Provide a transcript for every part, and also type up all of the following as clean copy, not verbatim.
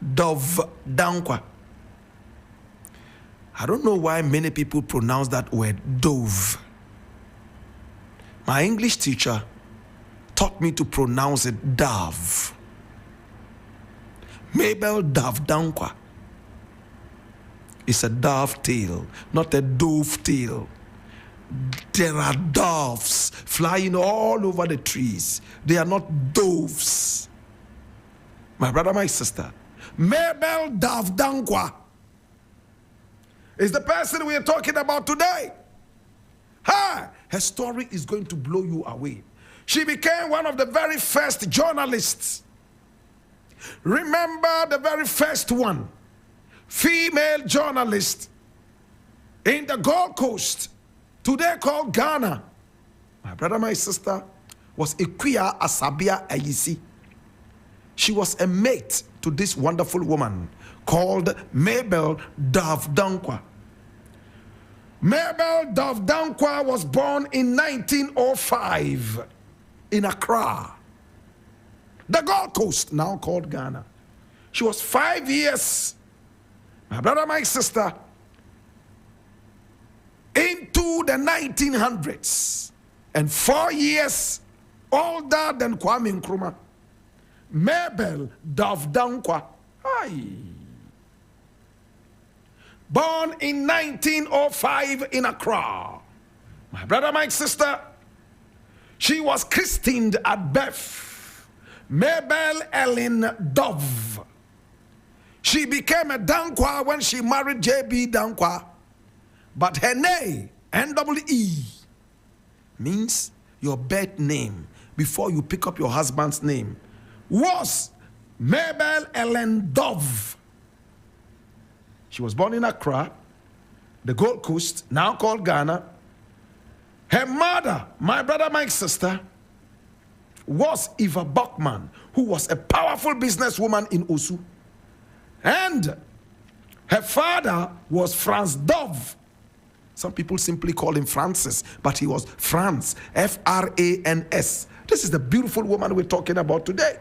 Dove Danquahi. I don't know why many people pronounce that word dove. My English teacher taught me to pronounce it dove. Mabel Dove Danquahi is a dove tail, not a dove tail. There are doves flying all over the trees. They are not doves. My brother, my sister, Mabel Dove Danquahi is the person we are talking about today. Her story is going to blow you away. She became one of the very first journalists. Remember the very first one, female journalist in the Gold Coast, today called Ghana. My brother, my sister, was Ikuya Asabia Ayisi. She was a mate to this wonderful woman called Mabel Dove Danquahi. Mabel Dove Danquahi was born in 1905 in Accra, the Gold Coast, now called Ghana. She was 5 years, my brother, my sister, into the 1900s, and 4 years older than Kwame Nkrumah. Mabel Dove Danquahi. Born in 1905 in Accra. My brother, my sister, she was christened at birth Mabel Ellen Dove. She became a Danquahi when she married J.B. Danquahi. But her name, N-double-E, means your birth name before you pick up your husband's name, was Mabel Ellen Dove. She was born in Accra, the Gold Coast, now called Ghana. Her mother, my brother, my sister, was Eva Buckman, who was a powerful businesswoman in Osu. And her father was Franz Dove. Some people simply call him Francis, but he was Franz, F-R-A-N-S. This is the beautiful woman we're talking about today.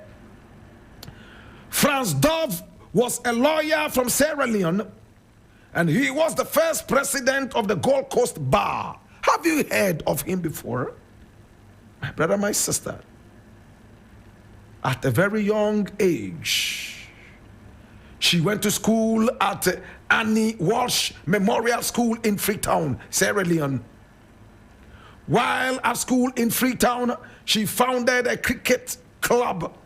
Franz Dove was a lawyer from Sierra Leone, and he was the first president of the Gold Coast Bar. Have you heard of him before? My brother, my sister, at a very young age, she went to school at Annie Walsh Memorial School in Freetown, Sierra Leone. While at school in Freetown, she founded a cricket club.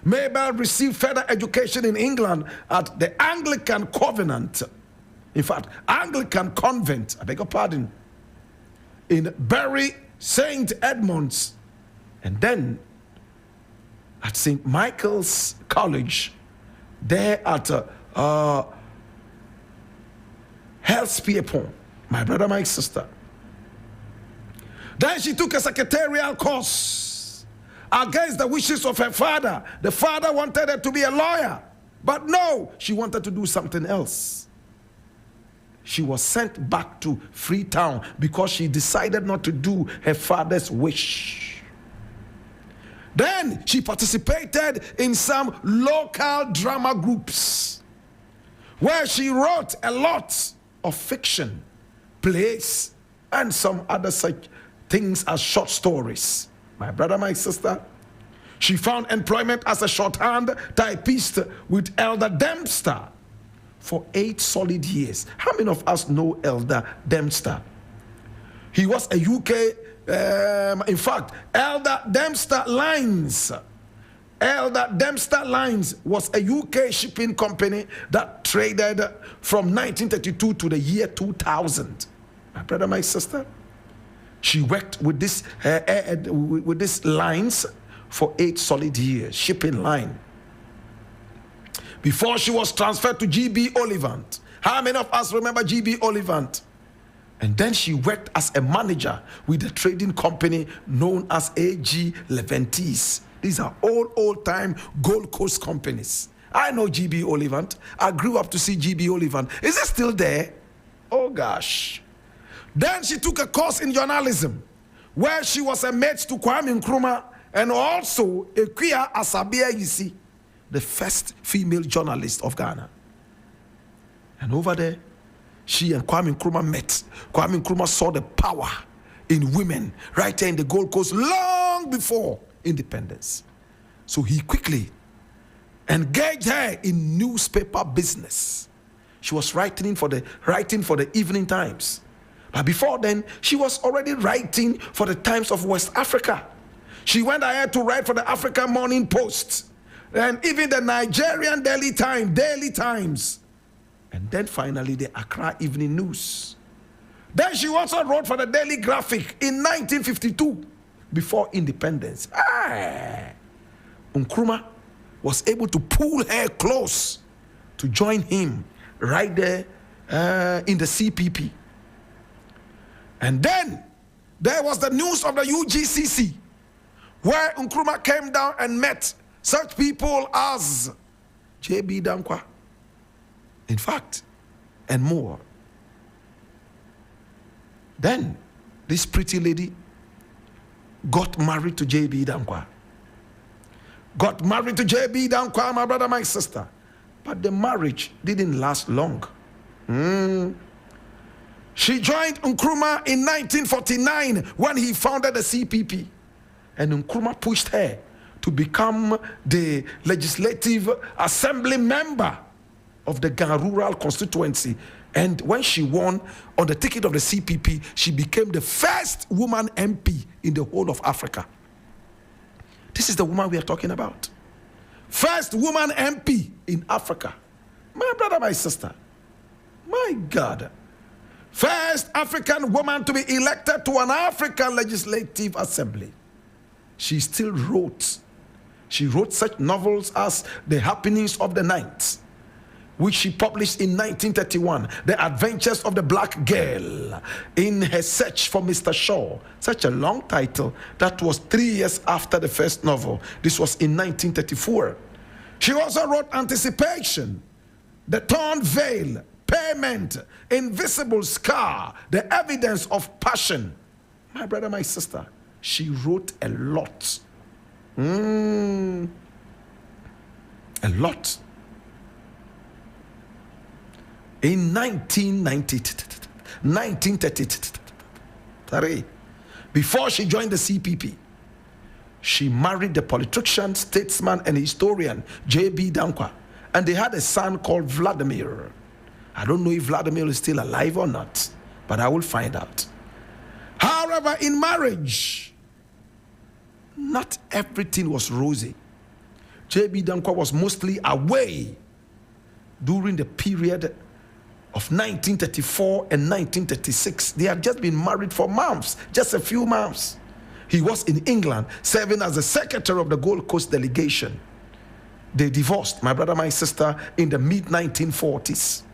Mabel received further education in England at the Anglican Covenant. In fact, Anglican Convent, I beg your pardon, in Bury St. Edmunds. And then at St. Michael's College, there at Hellspeare, my brother, my sister. Then she took a secretarial course against the wishes of her father. The father wanted her to be a lawyer, but no, she wanted to do something else. She was sent back to Freetown because she decided not to do her father's wish. Then she participated in some local drama groups where she wrote a lot of fiction, plays, and some other such things as short stories. My brother, my sister, she found employment as a shorthand typist with Elder Dempster for 8 solid years. How many of us know Elder Dempster? He was a UK, in fact, Elder Dempster Lines. Elder Dempster Lines was a UK shipping company that traded from 1932 to the year 2000. My brother, my sister, she worked with this lines for 8 solid years, shipping line, before she was transferred to G.B. Oliphant. How many of us remember G.B. Oliphant? And then she worked as a manager with a trading company known as A.G. Leventis. These are old-time Gold Coast companies. I know G.B. Oliphant. I grew up to see G.B. Oliphant. Is it still there? Oh, gosh. Then she took a course in journalism, where she was a mate to Kwame Nkrumah and also Ikuya Asabia Ayisi, the first female journalist of Ghana. And over there, she and Kwame Nkrumah met. Kwame Nkrumah saw the power in women right there in the Gold Coast long before independence. So he quickly engaged her in newspaper business. She was writing for the Evening Times. But before then, she was already writing for the Times of West Africa. She went ahead to write for the African Morning Post and even the Nigerian Daily Times. And then finally the Accra Evening News. Then she also wrote for the Daily Graphic in 1952 before independence. Nkrumah was able to pull her close to join him right there in the CPP. And then there was the news of the UGCC, where Nkrumah came down and met such people as J.B. Danquahi, in fact, and more. Then this pretty lady got married to J.B. Danquahi. Got married to J.B. Danquahi, my brother, my sister. But the marriage didn't last long. She joined Nkrumah in 1949 when he founded the CPP. And Nkrumah pushed her to become the Legislative Assembly member of the Ghana Rural Constituency. And when she won on the ticket of the CPP, she became the first woman MP in the whole of Africa. This is the woman we are talking about. First woman MP in Africa. My brother, my sister. My God. First African woman to be elected to an African Legislative Assembly. She still wrote. She wrote such novels as The Happenings of the Night, which she published in 1931, The Adventures of the Black Girl, In Her Search for Mr. Shaw. Such a long title. That was 3 years after the first novel. This was in 1934. She also wrote Anticipation, The Torn Veil, Payment, Invisible Scar, The Evidence of Passion. My brother, my sister, she wrote a lot. A lot. In 1933, before she joined the CPP, she married the politician, statesman, and historian J.B. Danquahi, and they had a son called Vladimir. I don't know if Vladimir is still alive or not, but I will find out. However, in marriage, not everything was rosy. J.B. Danquahi was mostly away during the period of 1934 and 1936. They had just been married for months, just a few months. He was in England serving as the secretary of the Gold Coast delegation. They divorced, my brother, my sister, in the mid-1940s.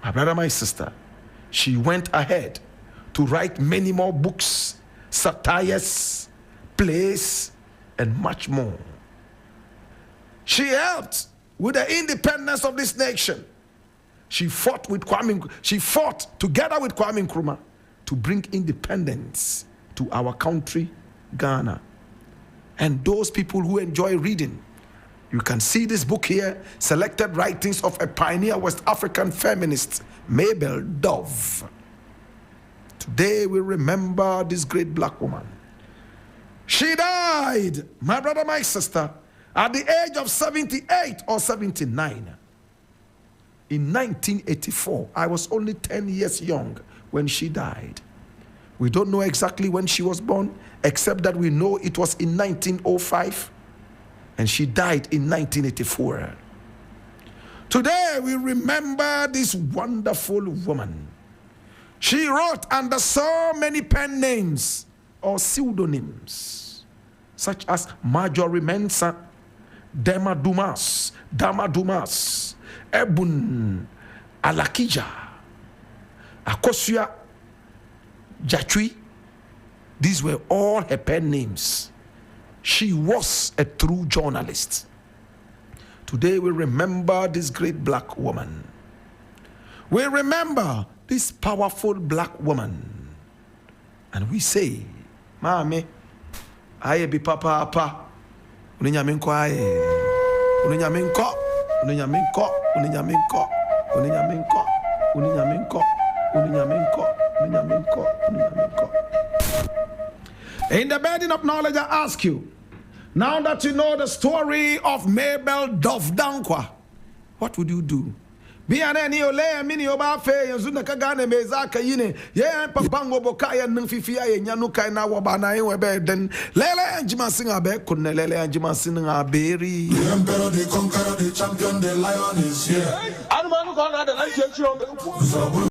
My brother, my sister, she went ahead to write many more books, satires, plays, and much more. She helped with the independence of this nation. She fought together with Kwame Nkrumah to bring independence to our country, Ghana. And those people who enjoy reading, you can see this book here, Selected Writings of a Pioneer West African Feminist, Mabel Dove. Today we remember this great black woman. She died, my brother, my sister, at the age of 78 or 79. In 1984, I was only 10 years young when she died. We don't know exactly when she was born, except that we know it was in 1905, and she died in 1984. Today, we remember this wonderful woman. She wrote under so many pen names or pseudonyms, such as Marjorie Mensah, Dama Dumas, Ebun Alakija, Akosua Jatwi. These were all her pen names. She was a true journalist. Today we remember this great black woman. We remember this powerful black woman. And we say, Mame, aye bi papa apa, uninyamenko aye. Uninyamenko, Uninyamenko, Uninyamenko, Uninyamenko, Uninyamenko, Uninyamenko, Uninyamenko, Uninyamenko. In the burden of knowledge, I ask you, now that you know the story of Mabel Dove Danquahi, what would you do? Be an any ole mini oba fe yanzuna kagane mezaka yine ye papango bokaya nfifia ye nyanuka na wabana ye webe den lele anjima singa be kunne lele anjima singa beri. The emperor, the conqueror, the champion, the lion is here.